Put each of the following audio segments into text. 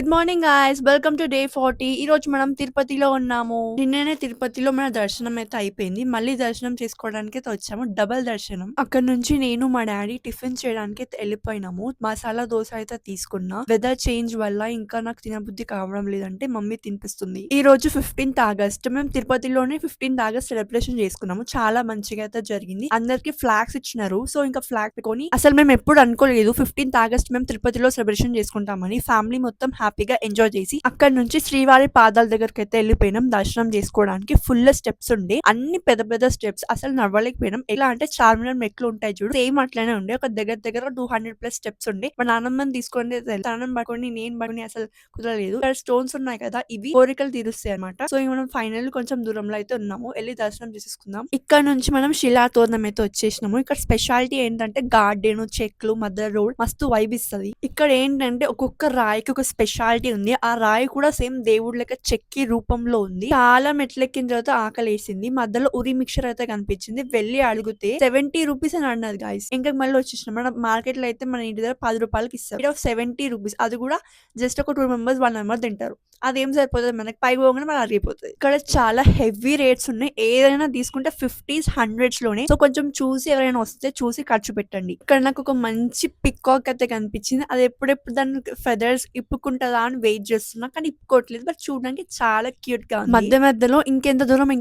Good morning guys, welcome to day 40. ఈ రోజు మనం తిరుపతిలో ఉన్నాము. నిన్ననే తిరుపతిలో మన దర్శనం అయితే అయిపోయింది. మళ్ళీ దర్శనం చేసుకోవడానికి అయితే వచ్చాము, డబల్ దర్శనం. అక్కడ నుంచి నేను మా డాడీ టిఫిన్ చేయడానికి అయితే వెళ్ళిపోయినాము. మసాలా దోశ అయితే తీసుకున్నా. వెదర్ చేంజ్ వల్ల ఇంకా నాకు తినబుద్ధి కావడం లేదంటే మమ్మీ తినిపిస్తుంది. ఈ రోజు 15th ఆగస్ట్. మేము తిరుపతిలోనే 15th ఆగస్ట్ సెలబ్రేషన్ చేసుకున్నాము. చాలా మంచిగా అయితే జరిగింది. అందరికి ఫ్లాగ్స్ ఇచ్చినారు. సో ఇంకా ఫ్లాగ్ పెట్టుకొని అసలు మేము ఎప్పుడు అనుకోలేదు 15th ఆగస్ట్ మేము తిరుపతిలో సెలబ్రేషన్ చేసుకుంటామని. ఫ్యామిలీ మొత్తం హ్యాపీగా ఎంజాయ్ చేసి అక్కడ నుంచి శ్రీవారి పాదాల దగ్గరికి అయితే వెళ్ళిపోయినాం దర్శనం చేసుకోవడానికి. ఫుల్ స్టెప్స్ ఉండే, అన్ని పెద్ద పెద్ద స్టెప్స్, అసలు నడవలేకపోయినాం. ఎలా అంటే చార్మినార్ మెట్లు ఉంటాయి చూడు, సేమ్ అట్లనే ఉండే. ఒక దగ్గర 200+ స్టెప్స్ ఉండే. మా నాన్నమ్మని తీసుకొని తనం పడుకొని నేను పడుకొని అసలు కుదరలేదు. ఇక్కడ స్టోన్స్ ఉన్నాయి కదా, ఇవి కోరికలు తీరుస్తాయి అనమాట. సో మనం ఫైనల్ కొంచెం దూరంలో అయితే ఉన్నాము, వెళ్ళి దర్శనం చేసేసుకుందాం. ఇక్కడ నుంచి మనం శిలాతోరణం అయితే వచ్చేసినాము. ఇక్కడ స్పెషాలిటీ ఏంటంటే గార్డెన్, చెట్లు మధ్య రోడ్ మస్తు వైబ్ ఇస్తుంది. ఇక్కడ ఏంటంటే ఒక్కొక్క రాయికి ఒక స్పెషాలిటీ ఉంది. ఆ రాయి కూడా సేమ్ దేవుడి లెక్క చెక్కి రూపంలో ఉంది. చాలా మెట్లెక్కిన తర్వాత ఆకలేసింది. మధ్యలో ఉరి మిక్చర్ అయితే కనిపించింది. వెళ్ళి అడిగితే 70 రూపీస్ అని అన్నది గాయస్. ఇంకా మళ్ళీ వచ్చేసిన మన మార్కెట్ లో అయితే మన ఇంటి దగ్గర 10 రూపాయలకి ఇస్తారు. 70 రూపీస్, అది కూడా జస్ట్ ఒక 2 మెంబర్స్ 1 మెంబర్ తింటారు. అదేం సరిపోతుంది మనకి, పై పోగానే మనకి అరిగిపోతుంది. ఇక్కడ చాలా హెవీ రేట్స్ ఉన్నాయి. ఏదైనా తీసుకుంటే 50s 100s లోనే. సో కొంచెం చూసి ఎవరైనా వస్తే చూసి ఖర్చు పెట్టండి. ఇక్కడ నాకు ఒక మంచి పికాక్ అయితే కనిపించింది. అది ఎప్పుడెప్పుడు దాని ఫెదర్స్ ఇప్పుకుంటుందా అని వెయిట్ చేస్తున్నా, కానీ ఇప్పుకోవట్లేదు. బట్ చూడడానికి చాలా క్యూట్ గా ఉంది. మధ్యలో ఇంకెంత దూరం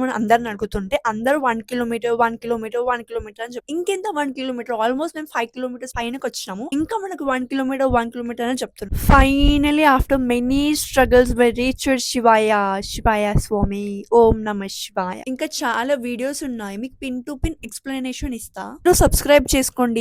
అని అందరిని అడుగుతుంటే అందరూ 1 కిలోమీటర్ 1 కిలోమీటర్ 1 కిలోమీటర్ అని చెప్పి, ఇంకెంత 1 కిలోమీటర్, ఆల్మోస్ట్ మేము 5 కిలోమీటర్స్ పైనకి వచ్చినాము. ఇంకా మనకు 1 కిలోమీటర్ 1 కిలోమీటర్ అని చెప్తున్నారు. Finally after many struggles we reached Shivaya Swami, ఓం నమ శివాయ. ఇంకా చాలా వీడియోస్ ఉన్నాయి, మీకు పిన్ టు పిన్ ఎక్స్ప్లెనేషన్ ఇస్తా. సబ్స్క్రైబ్ చేసుకోండి.